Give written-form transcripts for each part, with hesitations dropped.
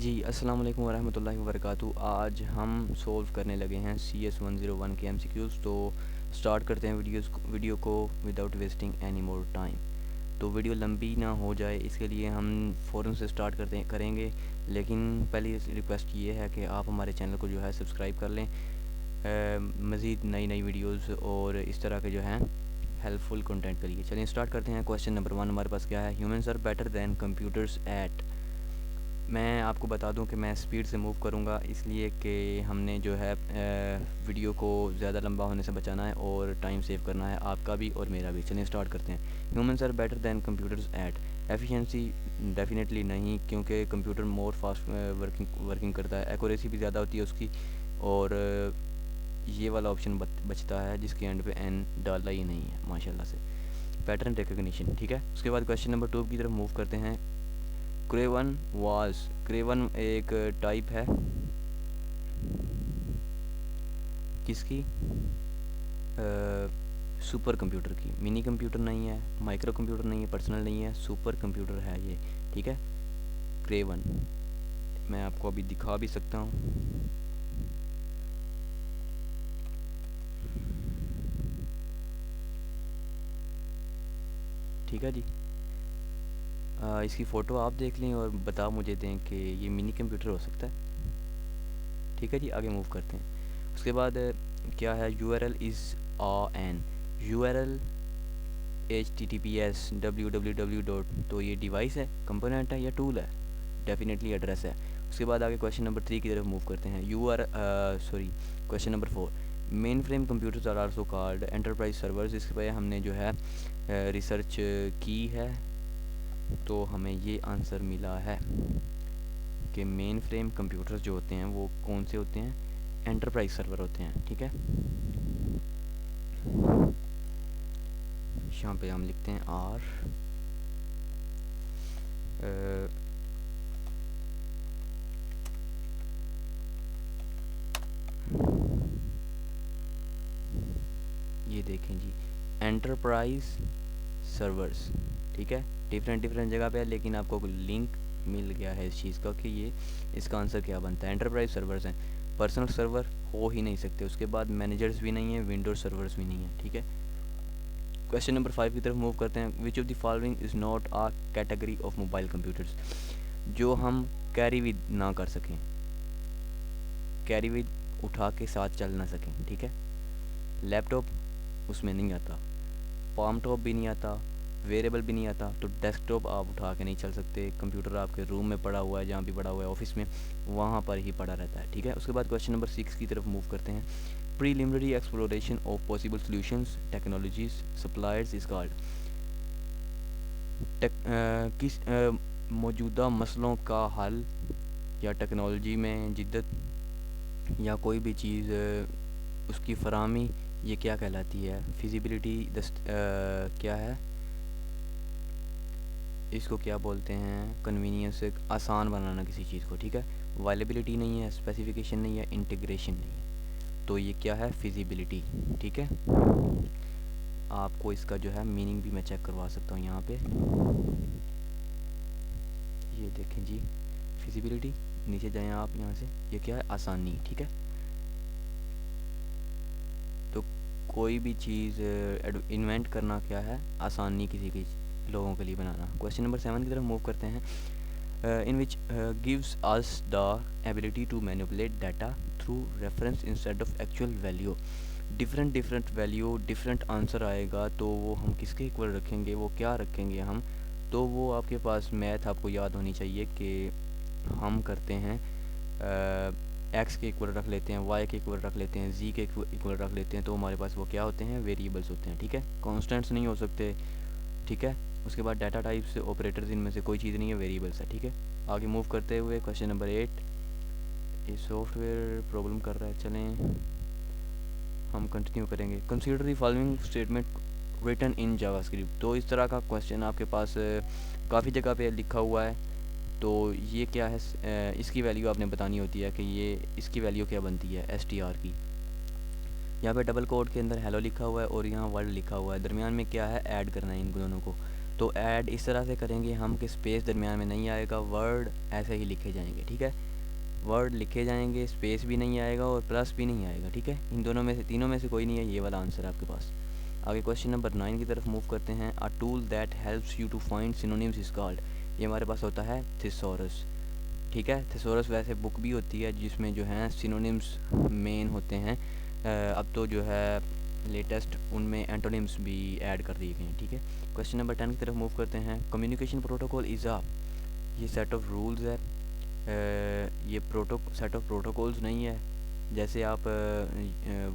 जी अस्सलाम वालेकुम वरहमतुल्लाहि वबरकातुहू। आज हम सॉल्व करने लगे हैं CS101 के MCQs। तो स्टार्ट करते हैं वीडियो को without wasting any more time. तो वीडियो लंबी ना हो जाए इसके लिए हम फ़ौरन से स्टार्ट करेंगे। लेकिन पहली रिक्वेस्ट ये है कि आप हमारे चैनल को जो है सब्सक्राइब कर लें मज़ीद नई नई वीडियोस और इस तरह के जो हैं हेल्पफुल कंटेंट के लिए। चलिए स्टार्ट करते हैं। क्वेश्चन नंबर 1 हमारे पास क्या है? Humans are better than computers at. मैं आपको बता दूं कि मैं स्पीड से मूव करूंगा इसलिए कि हमने जो है वीडियो को ज़्यादा लंबा होने से बचाना है और टाइम सेव करना है, आपका भी और मेरा भी। चलिए स्टार्ट करते हैं। Humans are better than computers at efficiency. Definitely नहीं, क्योंकि कंप्यूटर मोर फास्ट वर्किंग करता है, एक्यूरेसी भी ज़्यादा होती है उसकी। और ये वाला ऑप्शन बचता है जिसके एंड पे एन डाला ही नहीं है माशाल्लाह से। पैटर्न रिकग्निशन, ठीक है। उसके बाद क्वेश्चन नंबर 2 की तरफ मूव करते हैं। क्रेवन एक टाइप है किसकी? सुपर कंप्यूटर की। मिनी कंप्यूटर नहीं है, माइक्रो कंप्यूटर नहीं है, पर्सनल नहीं है, सुपर कंप्यूटर है ये, ठीक है। क्रेवन मैं आपको अभी दिखा भी सकता हूँ। ठीक है जी। इसकी फ़ोटो आप देख लें और बता मुझे दें कि ये मिनी कंप्यूटर हो सकता है। ठीक है जी, आगे मूव करते हैं। उसके बाद क्या है? URL is an URL HTTPS www. तो ये डिवाइस है, कंपोनेंट है या टूल है? डेफिनेटली एड्रेस है। उसके बाद आगे क्वेश्चन नंबर 3 की तरफ मूव करते हैं। Question number 4। Mainframe computers are also called enterprise servers. इसके पे हमने जो है रिसर्च की है तो हमें ये आंसर मिला है कि मेन फ्रेम कंप्यूटर्स जो होते हैं वो कौन से होते हैं? एंटरप्राइज सर्वर होते हैं, ठीक है। यहाँ पे हम लिखते हैं आर ये देखें जी, एंटरप्राइज सर्वर्स, ठीक है। डिफरेंट जगह पे है लेकिन आपको लिंक मिल गया है इस चीज़ का कि ये इसका आंसर क्या बनता है। एंटरप्राइज सर्वर्स हैं, पर्सनल सर्वर हो ही नहीं सकते। उसके बाद मैनेजर्स भी नहीं है, विंडोज सर्वर्स भी नहीं है, ठीक है। क्वेश्चन नंबर 5 की तरफ मूव करते हैं। Which of the following is not a category of mobile computers? जो हम कैरी विद ना कर सकें, कैरी विद उठा के साथ चल ना सकें, ठीक है। लैपटॉप उसमें नहीं आता, पाम टॉप भी नहीं आता, वेरेबल भी नहीं आता। तो डेस्कटॉप आप उठा के नहीं चल सकते। कंप्यूटर आपके रूम में पड़ा हुआ है, जहाँ भी पड़ा हुआ है ऑफिस में, वहाँ पर ही पड़ा रहता है, ठीक है। उसके बाद क्वेश्चन नंबर 6 की तरफ मूव करते हैं। Preliminary exploration of possible solutions technologies suppliers is called. किस मौजूदा मसलों का हल या टेक्नोलॉजी में जिद्दत या कोई भी चीज़ उसकी फरामी, ये क्या कहलाती है? फिजिबिलिटी क्या है इसको, क्या बोलते हैं? कन्वीनियंस, आसान बनाना किसी चीज़ को, ठीक है। वायलेबिलिटी नहीं है, स्पेसिफिकेशन नहीं है, इंटीग्रेशन नहीं है। तो ये क्या है? फिजिबिलिटी, ठीक है। आपको इसका जो है मीनिंग भी मैं चेक करवा सकता हूँ यहाँ पे। ये देखें जी, फिजिबिलिटी, नीचे जाएं आप यहाँ से, ये क्या है? आसानी, ठीक है। तो कोई भी चीज़ इन्वेंट करना क्या है? आसानी किसी की लोगों के लिए बनाना। क्वेश्चन नंबर 7 की तरफ मूव करते हैं। In which gives us the ability to manipulate data through reference instead of actual value. Different value, different answer आएगा तो वो हम किसके इक्वल रखेंगे? वो क्या रखेंगे हम? तो वो आपके पास मैथ आपको याद होनी चाहिए कि हम करते हैं एक्स के इक्वल रख लेते हैं, वाई के इक्वल रख लेते हैं, जी के इक्वल रख लेते हैं। तो हमारे पास वो क्या होते हैं? वेरिएबल्स होते हैं, ठीक है। कॉन्स्टेंट्स नहीं हो सकते, ठीक है। उसके बाद डाटा टाइप्स, ऑपरेटर्स, इनमें से कोई चीज़ नहीं है, वेरिएबल्स है, ठीक है। आगे मूव करते हुए क्वेश्चन नंबर 8। ये सॉफ्टवेयर प्रॉब्लम कर रहा है, चलें हम कंटिन्यू करेंगे। Consider the following statement written in JavaScript. तो इस तरह का क्वेश्चन आपके पास काफ़ी जगह पे लिखा हुआ है। तो ये क्या है? इसकी वैल्यू आपने बतानी होती है कि ये इसकी वैल्यू क्या बनती है str की। यहाँ पे डबल कोड के अंदर हेलो लिखा हुआ है और यहाँ वर्ड लिखा हुआ है, दरमियान में क्या है? ऐड करना है इन दोनों को। तो ऐड इस तरह से करेंगे हम कि स्पेस दरमियान में नहीं आएगा, वर्ड ऐसे ही लिखे जाएंगे, ठीक है। वर्ड लिखे जाएंगे, स्पेस भी नहीं आएगा और प्लस भी नहीं आएगा, ठीक है। इन दोनों में से, तीनों में से कोई नहीं है, ये वाला आंसर है आपके पास। आगे क्वेश्चन नंबर 9 की तरफ मूव करते हैं। A tool that helps you to find synonyms is called. ये हमारे पास होता है थिसॉरस, ठीक है। थिसॉरस वैसे बुक भी होती है जिसमें जो है सिनोनिम्स मेन होते हैं। अब तो जो है लेटेस्ट उनमें एंटोनिम्स भी ऐड कर दिए गए हैं, ठीक है। क्वेश्चन नंबर 10 की तरफ मूव करते हैं। कम्युनिकेशन प्रोटोकॉल इज़ अ, ये सेट ऑफ रूल्स है। ये सेट ऑफ प्रोटोकॉल्स नहीं है। जैसे आप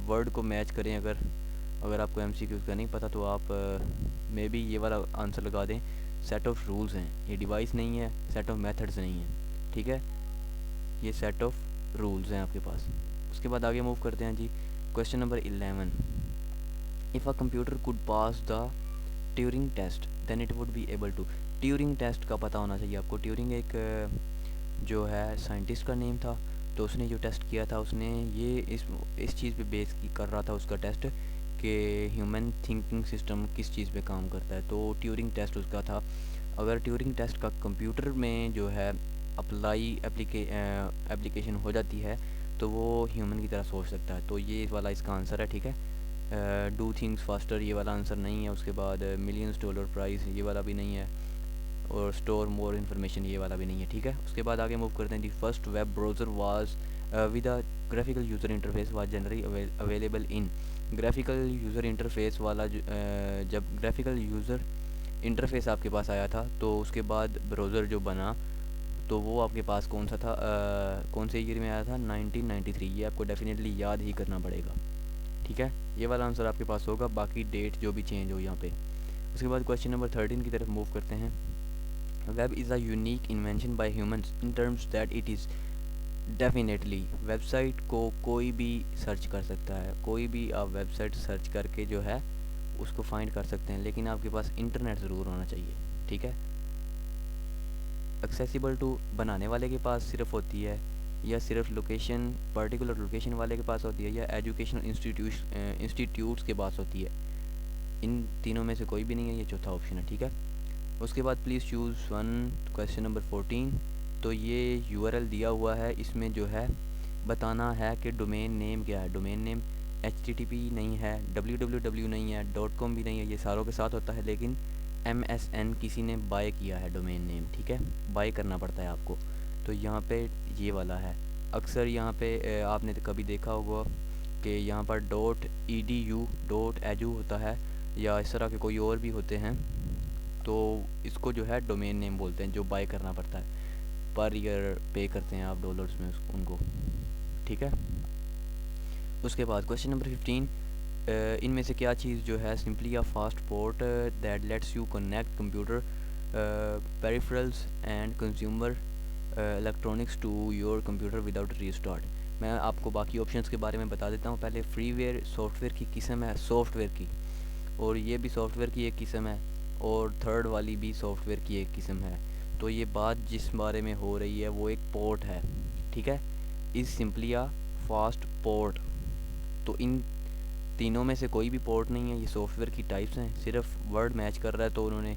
वर्ड को मैच करें, अगर आपको एमसीक्यूज़ का नहीं पता तो आप मे बी ये वाला आंसर लगा दें। सेट ऑफ रूल्स हैं, ये डिवाइस नहीं है, सेट ऑफ मेथड्स नहीं है, ठीक है। ये सेट ऑफ रूल्स हैं आपके पास। उसके बाद आगे मूव करते हैं जी। Question number 11। If a computer could pass the Turing test then it would be able to. Turing test का पता होना चाहिए आपको। ट्यूरिंग एक जो है साइंटिस्ट का नेम था, तो उसने जो टेस्ट किया था उसने ये इस चीज़ पे बेस की कर रहा था उसका टेस्ट कि ह्यूमन थिंकिंग सिस्टम किस चीज़ पे काम करता है। तो ट्यूरिंग टेस्ट उसका था। अगर ट्यूरिंग टेस्ट का कंप्यूटर में जो है एप्लीकेशन हो जाती है तो वो ह्यूमन की तरह सोच सकता है। तो ये वाला इसका आंसर है, ठीक है। डू थिंग्स फास्टर ये वाला आंसर नहीं है। उसके बाद मिलियंस डॉलर प्राइस ये वाला भी नहीं है। और स्टोर मोर इन्फॉर्मेशन ये वाला भी नहीं है, ठीक है। उसके बाद आगे मूव करते हैं। The first web browser was with a graphical user interface was generally available in. Graphical user interface वाला जब ग्राफिकल यूज़र इंटरफेस आपके पास आया था तो उसके बाद ब्राउज़र जो बना तो वो आपके पास कौन सा था, कौन से ईयर में आया था? 1993। ये आपको डेफिनेटली याद ही करना पड़ेगा, ठीक है। ये वाला आंसर आपके पास होगा, बाकी डेट जो भी चेंज हो यहाँ पे। उसके बाद क्वेश्चन नंबर 13 की तरफ मूव करते हैं। Web is a unique invention bye humans in terms that it is definitely. Website को कोई भी सर्च कर सकता है, कोई भी आप वेबसाइट सर्च करके जो है उसको फाइंड कर सकते हैं, लेकिन आपके पास इंटरनेट ज़रूर होना चाहिए, ठीक है। एक्सेसिबल टू बनाने वाले के पास सिर्फ होती है, या सिर्फ लोकेशन, पर्टिकुलर लोकेशन वाले के पास होती है, या एजुकेशनल इंस्टीट्यूट्स के पास होती है। इन तीनों में से कोई भी नहीं है, ये चौथा ऑप्शन है, ठीक है। उसके बाद please choose one. Question number 14। तो ये यूआरएल दिया हुआ है, इसमें जो है बताना है कि डोमेन नेम क्या है। डोमेन नेम http नहीं है, www नहीं है, .com भी नहीं है, ये सारों के साथ होता है, लेकिन MSN किसी ने बाय किया है डोमेन नेम, ठीक है। बाय करना पड़ता है आपको। तो यहाँ पे ये वाला है। अक्सर यहाँ पे आपने तो कभी देखा होगा कि यहाँ पर .edu होता है, या इस तरह के कोई और भी होते हैं। तो इसको जो है डोमेन नेम बोलते हैं, जो बाय करना पड़ता है, पर ईयर पे करते हैं आप डॉलर्स में उनको, ठीक है। उसके बाद क्वेश्चन नंबर 15। इनमें से क्या चीज़ जो है simply a fast port that lets you connect computer peripherals and consumer electronics to your computer without restart. मैं आपको बाकी ऑप्शंस के बारे में बता देता हूँ। पहले फ्रीवेयर सॉफ्टवेयर की किस्म है, सॉफ्टवेयर की, और ये भी सॉफ्टवेयर की एक किस्म है, और थर्ड वाली भी सॉफ्टवेयर की एक किस्म है। तो ये बात जिस बारे में हो रही है वो एक पोर्ट है, ठीक है। Is simply a fast port. तो इन तीनों में से कोई भी पोर्ट नहीं है, ये सॉफ्टवेयर की टाइप्स हैं। सिर्फ वर्ड मैच कर रहा है तो उन्होंने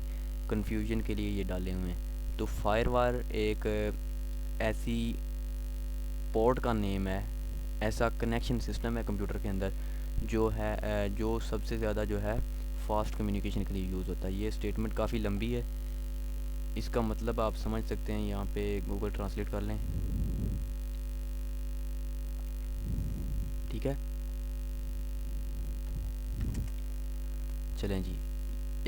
कन्फ्यूजन के लिए ये डाले हुए हैं। तो फायरवायर एक ऐसी पोर्ट का नेम है, ऐसा कनेक्शन सिस्टम है कंप्यूटर के अंदर जो है जो सबसे ज़्यादा जो है फास्ट कम्युनिकेशन के लिए यूज़ होता है। ये स्टेटमेंट काफ़ी लंबी है, इसका मतलब आप समझ सकते हैं, यहाँ पे गूगल ट्रांसलेट कर लें, ठीक है। चलें जी।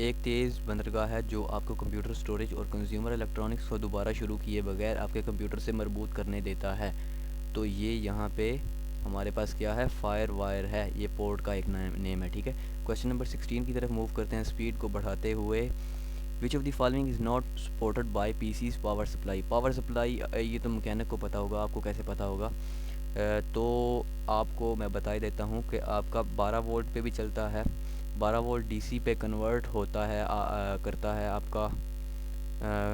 एक तेज़ बंदरगाह है जो आपको कंप्यूटर स्टोरेज और कंज्यूमर इलेक्ट्रॉनिक्स को दोबारा शुरू किए बगैर आपके कंप्यूटर से मरबूत करने देता है। तो ये यहाँ पे हमारे पास क्या है? फायर वायर है, ये पोर्ट का एक नेम है, ठीक है। क्वेश्चन नंबर 16 की तरफ मूव करते हैं स्पीड को बढ़ाते हुए। Which of the following is not supported by PC's power supply. Power supply ये तो मैकेनिक को पता होगा, आपको कैसे पता होगा? तो आपको मैं बता ही देता हूँ कि आपका 12 वोल्ट पे भी चलता है, 12 वोल्ट डीसी पे कन्वर्ट होता है, करता है आपका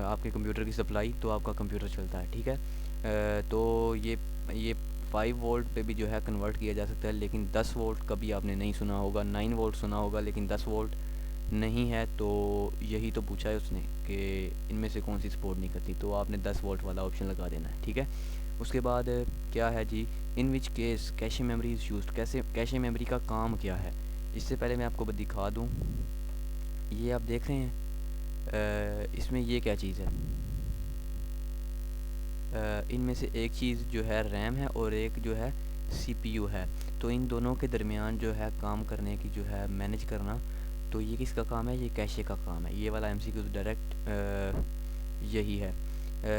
आपके कंप्यूटर की सप्लाई, तो आपका कंप्यूटर चलता है, ठीक है। तो ये 5 वोल्ट पे भी जो है कन्वर्ट किया जा सकता है, लेकिन 10 वोल्ट कभी आपने नहीं सुना होगा। 9 वोल्ट सुना होगा, लेकिन 10 वोल्ट नहीं है तो यही तो पूछा है उसने कि इनमें से कौन सी सपोर्ट नहीं करती, तो आपने 10 वोल्ट वाला ऑप्शन लगा देना है, ठीक है। उसके बाद क्या है जी, in which case cache memory is used, कैसे कैशे मेमोरी का काम क्या है। इससे पहले मैं आपको दिखा दूँ, ये आप देख रहे हैं इसमें ये क्या चीज़ है, इनमें से एक चीज़ जो है रैम है और एक जो है सीपीयू है। तो इन दोनों के दरमियान जो है काम करने की जो है मैनेज करना, तो ये किसका काम है, ये कैशे का काम है। ये वाला एमसीक्यू डायरेक्ट यही है।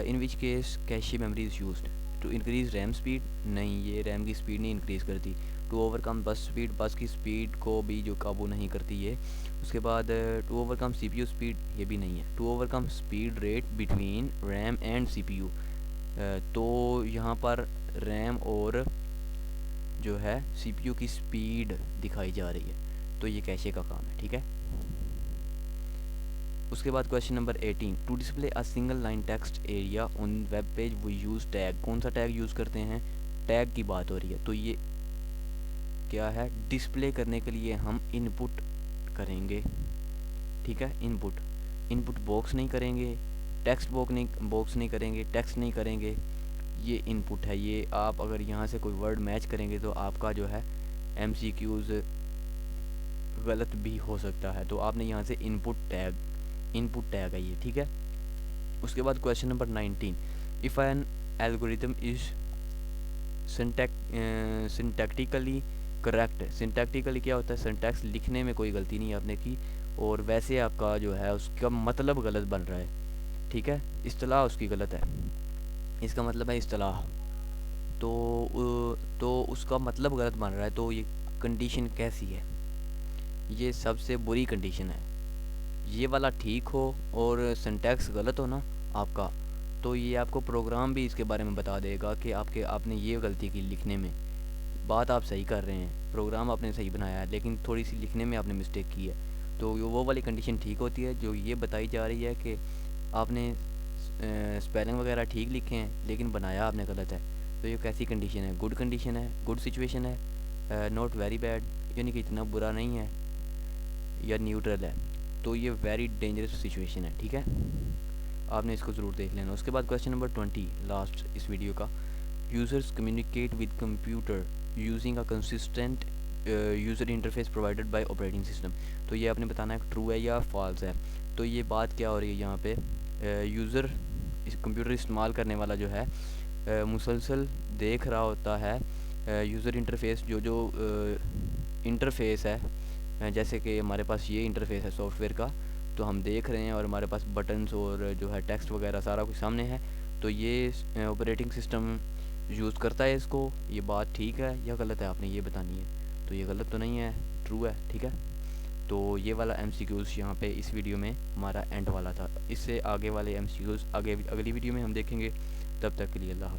In which case cache memory is used to increase RAM speed, नहीं ये रैम की स्पीड नहीं इंक्रीज़ करती। टू ओवरकम बस स्पीड, बस की स्पीड को भी जो काबू नहीं करती ये। उसके बाद टू ओवरकम सीपीयू स्पीड, ये भी नहीं है। To overcome speed rate between RAM and CPU, तो यहाँ पर रैम और जो है सीपीयू की स्पीड दिखाई जा रही है, तो ये कैशे का काम है, ठीक है। उसके बाद question number 18, to display a single line text area on web page वो यूज़ टैग, कौन सा टैग यूज़ करते हैं, टैग की बात हो रही है। तो ये क्या है, डिस्प्ले करने के लिए हम इनपुट करेंगे, ठीक है। इनपुट बॉक्स नहीं करेंगे, टेक्स्ट बॉक्स नहीं करेंगे, टेक्स्ट नहीं करेंगे, ये इनपुट है। ये आप अगर यहाँ से कोई वर्ड मैच करेंगे तो आपका जो है एमसीक्यूज़ गलत भी हो सकता है। तो आपने यहाँ से इनपुट टैग है ये, ठीक है। उसके बाद question number 19, if an algorithm is syntactically correct, syntactically क्या होता है, सिंटैक्स लिखने में कोई गलती नहीं आपने की, और वैसे आपका जो है उसका मतलब गलत बन रहा है, ठीक है। इस्तेलाह उसकी गलत है, इसका मतलब है इस्तेलाह, तो उसका मतलब गलत बन रहा है, तो ये कंडीशन कैसी है, ये सबसे बुरी कंडीशन है। ये वाला ठीक हो और सिंटैक्स गलत हो ना आपका, तो ये आपको प्रोग्राम भी इसके बारे में बता देगा कि आपने ये गलती की लिखने में। बात आप सही कर रहे हैं, प्रोग्राम आपने सही बनाया है, लेकिन थोड़ी सी लिखने में आपने मिस्टेक की है, तो वो वाली कंडीशन ठीक होती है जो ये बताई जा रही है कि आपने स्पेलिंग वगैरह ठीक लिखे हैं लेकिन बनाया आपने गलत है। तो ये कैसी कंडीशन है, गुड कंडीशन है, गुड सिचुएशन है, नॉट वेरी बैड यानी कि इतना बुरा नहीं है, या न्यूट्रल है, तो ये वेरी डेंजरस सिचुएशन है, ठीक है। आपने इसको ज़रूर देख लेना। उसके बाद क्वेश्चन नंबर 20 लास्ट इस वीडियो का, users communicate with computer using a consistent user interface provided by operating system. तो ये आपने बताना है ट्रू है या फॉल्स है। तो ये बात क्या हो रही है यहाँ पे, यूज़र इस कंप्यूटर इस्तेमाल करने वाला जो है मुसलसल देख रहा होता है यूज़र इंटरफेस, जो इंटरफेस है, जैसे कि हमारे पास ये इंटरफेस है सॉफ्टवेयर का, तो हम देख रहे हैं और हमारे पास बटन्स और जो है टेक्स्ट वगैरह सारा कुछ सामने है, तो ये ऑपरेटिंग सिस्टम यूज़ करता है इसको। ये बात ठीक है या गलत है, आपने ये बतानी है। तो ये गलत तो नहीं है, ट्रू है, ठीक है। तो ये वाला MCQs यहाँ पे इस वीडियो में हमारा एंड वाला था। इससे आगे वाले MCQs अगली वीडियो में हम देखेंगे। तब तक के लिए अल्लाह हाफ़िज़।